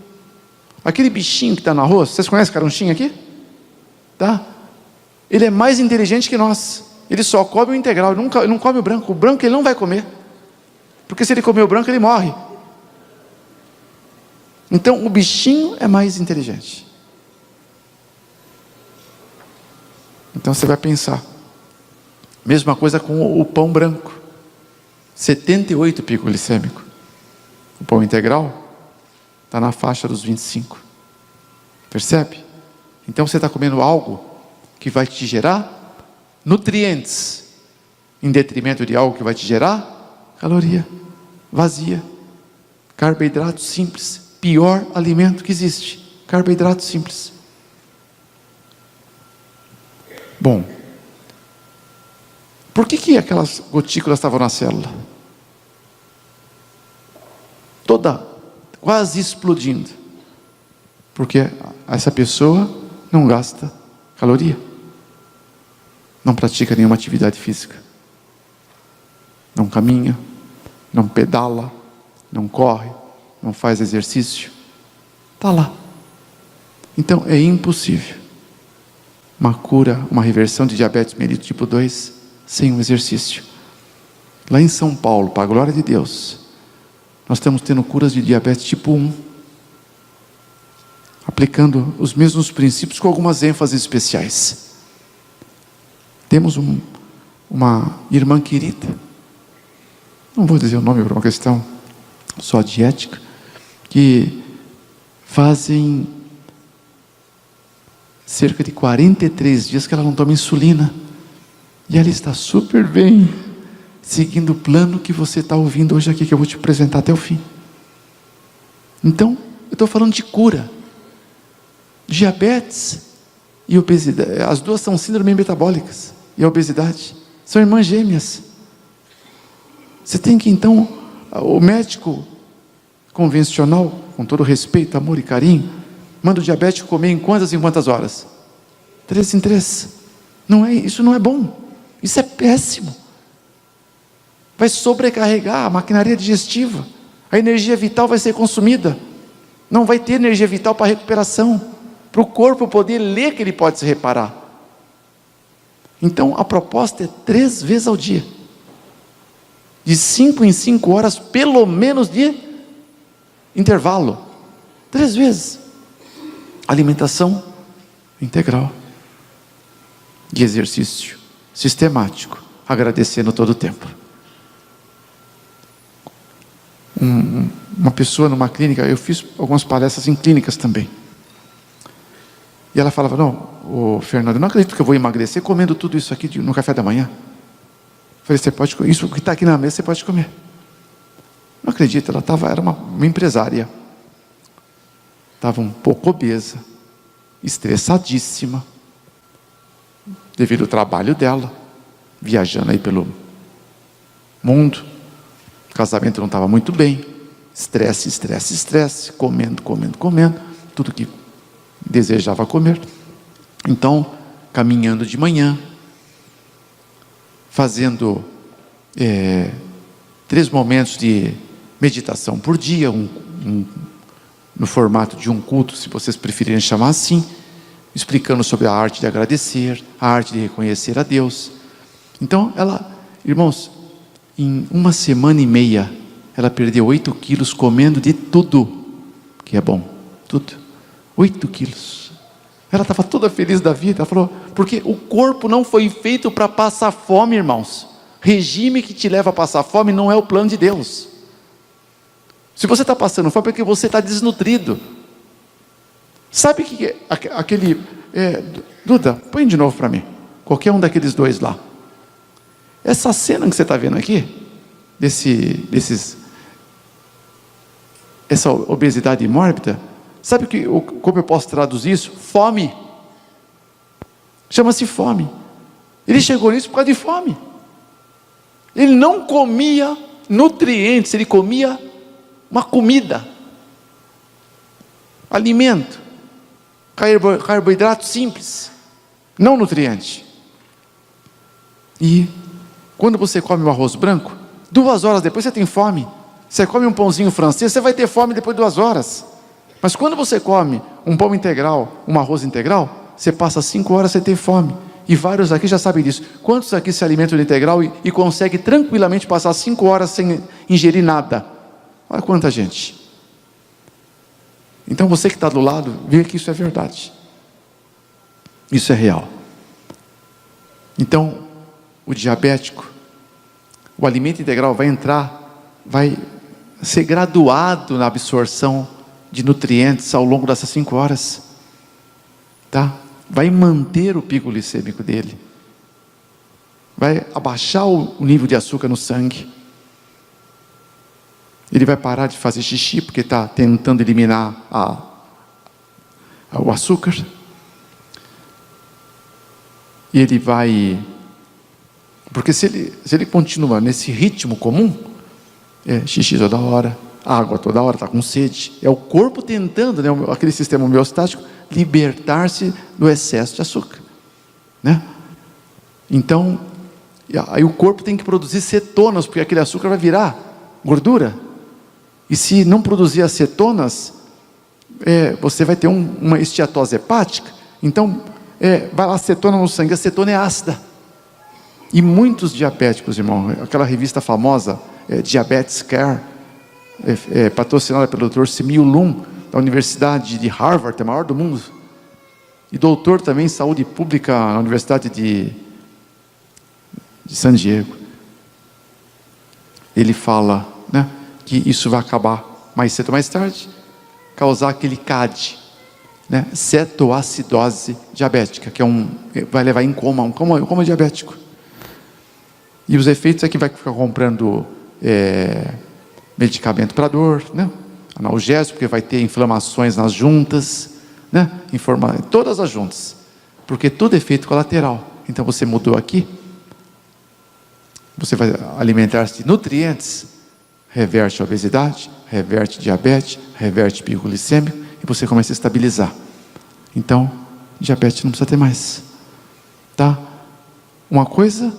Aquele bichinho que está no arroz, vocês conhecem carunchinho aqui? Tá? Ele é mais inteligente que nós. Ele só come o integral, ele não come o branco. O branco ele não vai comer. Porque se ele comer o branco, ele morre. Então, o bichinho é mais inteligente. Então, você vai pensar. Mesma coisa com o pão branco. 78 pico glicêmico. O pão integral está na faixa dos 25. Percebe? Então você está comendo algo que vai te gerar nutrientes, em detrimento de algo que vai te gerar caloria vazia. Carboidrato simples, pior alimento que existe. Carboidrato simples. Bom, por que aquelas gotículas estavam na célula? Toda, quase explodindo. Porque essa pessoa não gasta caloria. Não pratica nenhuma atividade física. Não caminha, não pedala, não corre, não faz exercício. Está lá. Então é impossível uma cura, uma reversão de diabetes mellitus tipo 2 sem um exercício. Lá em São Paulo, para a glória de Deus, nós estamos tendo curas de diabetes tipo 1, aplicando os mesmos princípios com algumas ênfases especiais. Temos uma irmã querida, não vou dizer o nome por uma questão só de ética, que fazem cerca de 43 dias que ela não toma insulina, e ela está super bem, seguindo o plano que você está ouvindo hoje aqui, que eu vou te apresentar até o fim. Então, eu estou falando de cura. Diabetes e obesidade, as duas são síndromes metabólicas, e a obesidade são irmãs gêmeas. Você tem que então, o médico convencional, com todo respeito, amor e carinho, manda o diabético comer em quantas horas? 3 em 3. Isso não é bom, isso é péssimo. Vai sobrecarregar a maquinaria digestiva, a energia vital vai ser consumida, não vai ter energia vital para recuperação, para o corpo poder ler que ele pode se reparar. Então a proposta é 3 vezes ao dia, de 5 em 5 horas, pelo menos de intervalo, 3 vezes, alimentação integral, de exercício sistemático, agradecendo todo o tempo. Uma pessoa numa clínica, eu fiz algumas palestras em clínicas também, e ela falava: não, Fernando, eu não acredito que eu vou emagrecer comendo tudo isso aqui no café da manhã. Eu falei: você pode comer, isso que está aqui na mesa você pode comer. Não acredito, era uma empresária, estava um pouco obesa, estressadíssima, devido ao trabalho dela, viajando aí pelo mundo, o casamento não estava muito bem, estresse, comendo, tudo que desejava comer. Então, caminhando de manhã, fazendo 3 momentos de meditação por dia, no formato de um culto, se vocês preferirem chamar assim, explicando sobre a arte de agradecer, a arte de reconhecer a Deus. Então ela, irmãos, em 1 semana e meia, ela perdeu 8 quilos comendo de tudo que é bom, tudo, 8 quilos. Ela estava toda feliz da vida. Ela falou: porque o corpo não foi feito para passar fome, irmãos. Regime que te leva a passar fome não é o plano de Deus. Se você está passando fome é porque você está desnutrido. Sabe que aquele Duda, põe de novo para mim, qualquer um daqueles 2 lá. Essa cena que você está vendo aqui, essa obesidade mórbida, sabe como eu posso traduzir isso? Fome. Chama-se fome. Ele chegou nisso por causa de fome. Ele não comia nutrientes, ele comia uma comida, alimento, carboidrato simples, não nutriente. E quando você come um arroz branco, 2 horas depois você tem fome. Você come um pãozinho francês, você vai ter fome depois de 2 horas. Mas quando você come um pão integral, um arroz integral, você passa 5 horas, você tem fome. E vários aqui já sabem disso. Quantos aqui se alimentam de integral e conseguem tranquilamente passar 5 horas sem ingerir nada? Olha quanta gente. Então você que está do lado, vê que isso é verdade. Isso é real. Então, o diabético, o alimento integral vai entrar, vai ser graduado na absorção de nutrientes ao longo dessas 5 horas, tá? Vai manter o pico glicêmico dele, vai abaixar o nível de açúcar no sangue, ele vai parar de fazer xixi, porque está tentando eliminar o açúcar, e ele vai, porque se ele continua nesse ritmo comum, xixi toda hora, água toda hora, está com sede, é o corpo tentando, né, aquele sistema homeostático, libertar-se do excesso de açúcar, né? Então, aí o corpo tem que produzir cetonas, porque aquele açúcar vai virar gordura, e se não produzir as cetonas, você vai ter uma esteatose hepática, então vai lá acetona no sangue, a cetona é ácida, e muitos diabéticos, irmão, aquela revista famosa, Diabetes Care, patrocinada pelo Dr. Simeon Lum, da Universidade de Harvard, a maior do mundo, e doutor também em saúde pública na Universidade de San Diego. Ele fala, né, que isso vai acabar mais cedo ou mais tarde, causar aquele CAD, né, cetoacidose diabética, que vai levar em coma, um coma diabético. E os efeitos é que vai ficar comprando medicamento para dor, né, analgésico, porque vai ter inflamações nas juntas, né, todas as juntas, porque tudo é efeito colateral. Então você mudou aqui, você vai alimentar-se de nutrientes, reverte a obesidade, reverte diabetes, reverte pico glicêmico, e você começa a estabilizar. Então, diabetes não precisa ter mais, tá? Uma coisa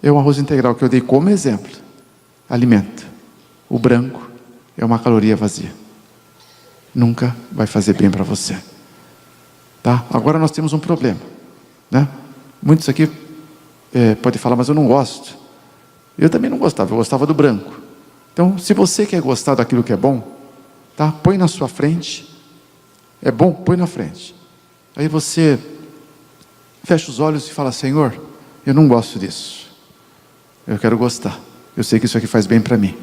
é o arroz integral que eu dei como exemplo, alimento. O branco é uma caloria vazia, nunca vai fazer bem para você, tá? Agora nós temos um problema, né? Muitos aqui podem falar, mas eu não gosto. Eu também não gostava, eu gostava do branco. Então, se você quer gostar daquilo que é bom, tá? Põe na sua frente, é bom, põe na frente. Aí você fecha os olhos e fala, Senhor, eu não gosto disso, eu quero gostar, eu sei que isso aqui faz bem para mim.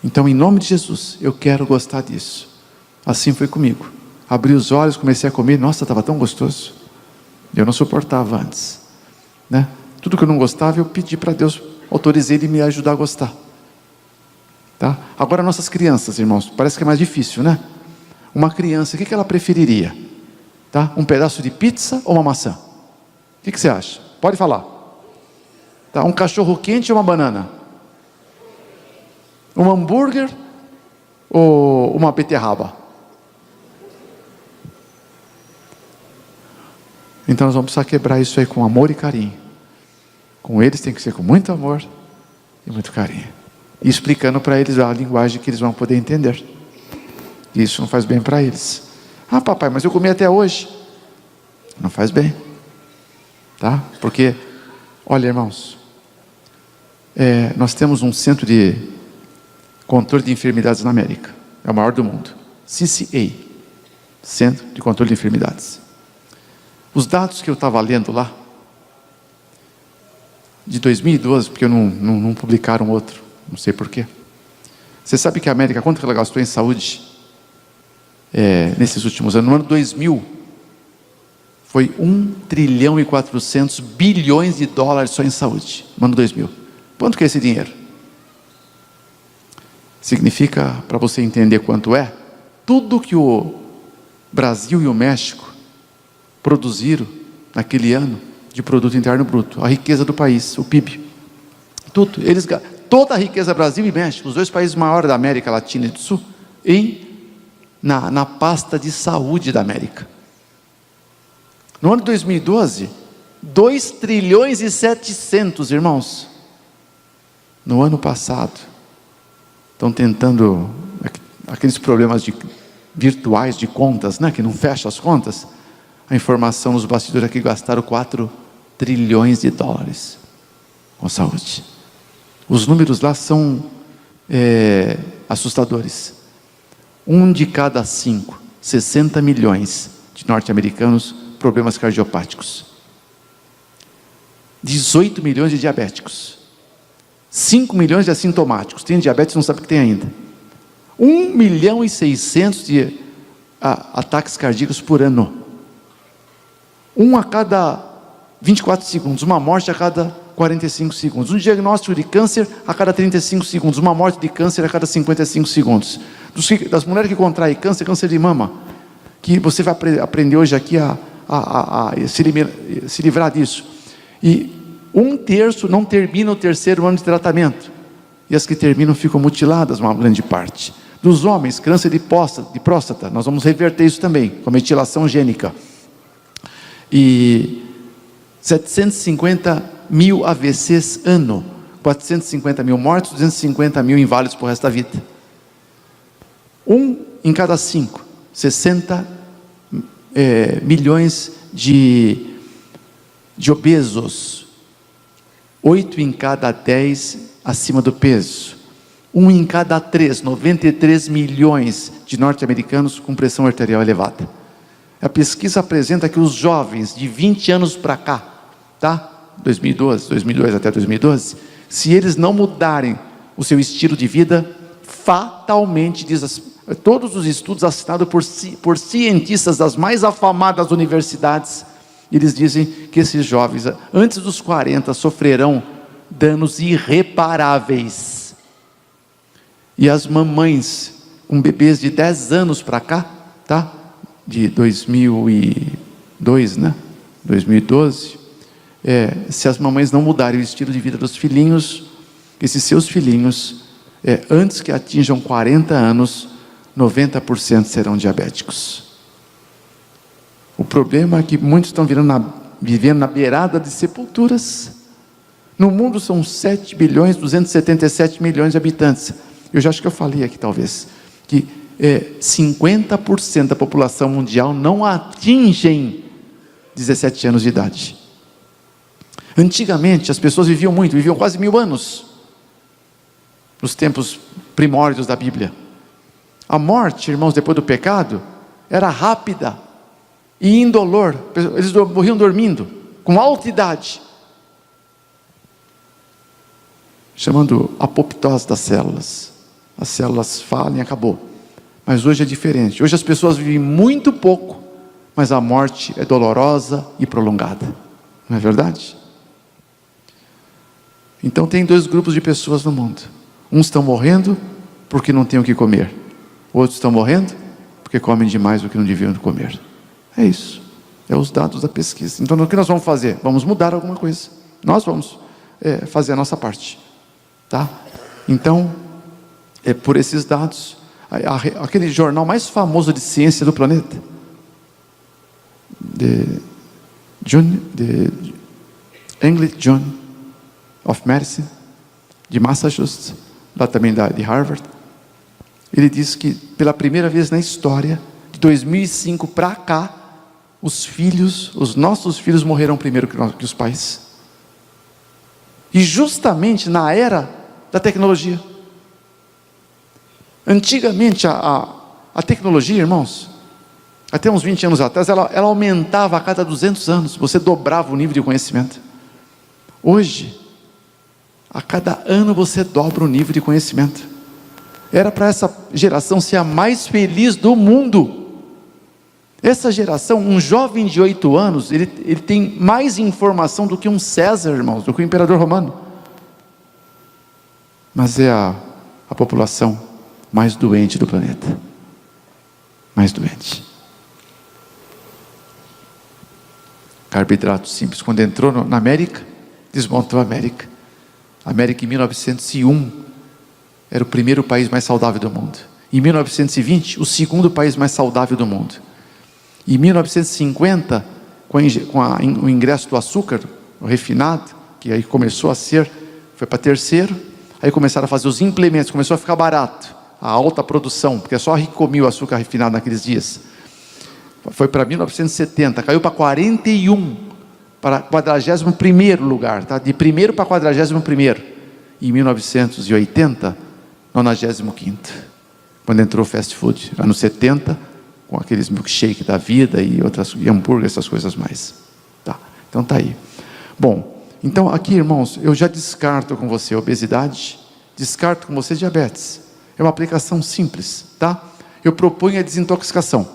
Então, em nome de Jesus, eu quero gostar disso. Assim foi comigo. Abri os olhos, comecei a comer, nossa, estava tão gostoso. Eu não suportava antes, né? Tudo que eu não gostava, eu pedi para Deus, autorizei Ele me ajudar a gostar, tá? Agora nossas crianças, irmãos, parece que é mais difícil, né? Uma criança, o que ela preferiria? Tá? Um pedaço de pizza ou uma maçã? O que você acha? Pode falar. Tá? Um cachorro quente ou uma banana? Um hambúrguer ou uma beterraba? Então nós vamos precisar quebrar isso aí com amor e carinho. Com eles tem que ser com muito amor e muito carinho, e explicando para eles a linguagem que eles vão poder entender. Isso não faz bem para eles. Ah, papai, mas eu comi até hoje. Não faz bem, tá? Porque, olha, irmãos, nós temos um centro de controle de enfermidades na América, é o maior do mundo, CCA, Centro de Controle de Enfermidades. Os dados que eu estava lendo lá, de 2012, porque não publicaram outro, não sei porquê. Você sabe que a América, quanto que ela gastou em saúde nesses últimos anos? No ano 2000, foi 1 trilhão e 400 bilhões de dólares só em saúde, no ano 2000. Quanto que é esse dinheiro? Significa, para você entender quanto é, tudo que o Brasil e o México produziram naquele ano de produto interno bruto, a riqueza do país, o PIB, tudo, toda a riqueza Brasil e México, os 2 países maiores da América Latina e do Sul, na pasta de saúde da América. No ano de 2012, 2 trilhões e 700, irmãos. No ano passado, estão tentando, aqueles problemas virtuais de contas, né, que não fecham as contas, a informação nos bastidores aqui, gastaram 4 trilhões de dólares com saúde. Os números lá são assustadores. 1 de cada 5, 60 milhões de norte-americanos, problemas cardiopáticos. 18 milhões de diabéticos. 5 milhões de assintomáticos, tem diabetes, não sabe o que tem ainda. 1.600.000 de ataques cardíacos por ano. Um a cada 24 segundos, uma morte a cada 45 segundos. Um diagnóstico de câncer a cada 35 segundos, uma morte de câncer a cada 55 segundos. Das mulheres que contraem câncer, câncer de mama, que você vai aprender hoje aqui a se livrar disso. E 1/3 não termina o 3º ano de tratamento. E as que terminam ficam mutiladas, uma grande parte. Dos homens, câncer de próstata, nós vamos reverter isso também, com metilação gênica. E 750.000 AVCs ano, 450.000 mortos, 250.000 inválidos por resto da vida. 1 em cada 5, 60 milhões de obesos, 8 em cada 10 acima do peso, 1 em cada 3, 93 milhões de norte-americanos com pressão arterial elevada. A pesquisa apresenta que os jovens de 20 anos para cá, tá? 2002 até 2012, se eles não mudarem o seu estilo de vida, fatalmente, todos os estudos assinados por cientistas das mais afamadas universidades, eles dizem que esses jovens, antes dos 40, sofrerão danos irreparáveis. E as mamães com bebês de 10 anos para cá, tá? De 2002, né? 2012, se as mamães não mudarem o estilo de vida dos filhinhos, esses seus filhinhos, antes que atinjam 40 anos, 90% serão diabéticos. O problema é que muitos estão vivendo na beirada de sepulturas. No mundo são 7.277 bilhões de habitantes. Eu já acho que eu falei aqui talvez, que 50% da população mundial não atingem 17 anos de idade. Antigamente as pessoas viviam quase 1000 anos, nos tempos primórdios da Bíblia. A morte, irmãos, depois do pecado, era rápida e indolor. Eles morriam dormindo, com alta idade, chamando apoptose das células. As células falam e acabou. Mas hoje é diferente. Hoje as pessoas vivem muito pouco, mas a morte é dolorosa e prolongada. Não é verdade? Então tem 2 grupos de pessoas no mundo. Uns estão morrendo porque não têm o que comer. Outros estão morrendo porque comem demais do que não deviam comer. É isso. É os dados da pesquisa. Então o que nós vamos fazer? Vamos mudar alguma coisa. Nós vamos fazer a nossa parte. Tá? Então, por esses dados, aquele jornal mais famoso de ciência do planeta, The English Journal of Medicine, de Massachusetts, lá também de Harvard, ele diz que pela primeira vez na história, de 2005 para cá, os nossos filhos morreram primeiro que os pais. E justamente na era da tecnologia. Antigamente a tecnologia, irmãos, até uns 20 anos atrás, ela aumentava a cada 200 anos, você dobrava o nível de conhecimento. Hoje, a cada ano você dobra o nível de conhecimento. Era para essa geração ser a mais feliz do mundo. Essa geração, um jovem de 8 anos, ele tem mais informação do que um César, irmãos, do que o imperador romano. Mas é a população mais doente do planeta. Mais doente. Carboidrato simples. Quando entrou na América, desmontou a América. A América em 1901 era o primeiro país mais saudável do mundo. Em 1920, o segundo país mais saudável do mundo. Em 1950, com o ingresso do açúcar, o refinado, que aí começou a ser, foi para terceiro, aí começaram a fazer os implementos, começou a ficar barato, a alta produção, porque só rico comia o açúcar refinado naqueles dias. Foi para 1970, caiu para 41, para 41º lugar, tá? De primeiro para 41º. Em 1980, 95º, quando entrou o fast food, anos 70, com aqueles milkshake da vida e hambúrguer, essas coisas mais. Tá? Então está aí. Bom, Então aqui, irmãos, eu já descarto com você obesidade, descarto com você diabetes. É uma aplicação simples, tá? Eu proponho a desintoxicação.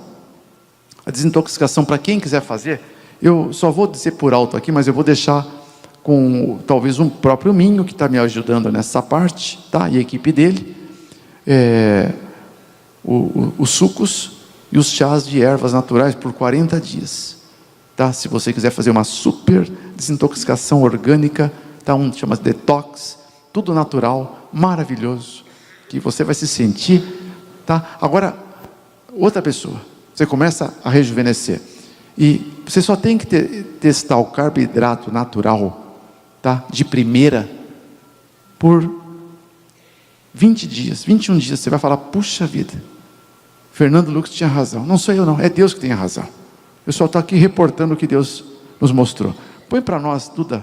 A desintoxicação, para quem quiser fazer, eu só vou dizer por alto aqui, mas eu vou deixar com talvez um próprio Minho, que está me ajudando nessa parte, tá? E a equipe dele, os sucos e os chás de ervas naturais por 40 dias, tá? Se você quiser fazer uma super desintoxicação orgânica, tá? Chama-se detox, tudo natural, maravilhoso, que você vai se sentir, tá? Agora, outra pessoa, você começa a rejuvenescer, e você só tem que testar o carboidrato natural, tá? De primeira, por 20 dias, 21 dias, você vai falar, puxa vida, Fernando Lucas tinha razão. Não sou eu não, é Deus que tem a razão. Eu só estou aqui reportando o que Deus nos mostrou. Põe para nós, Duda.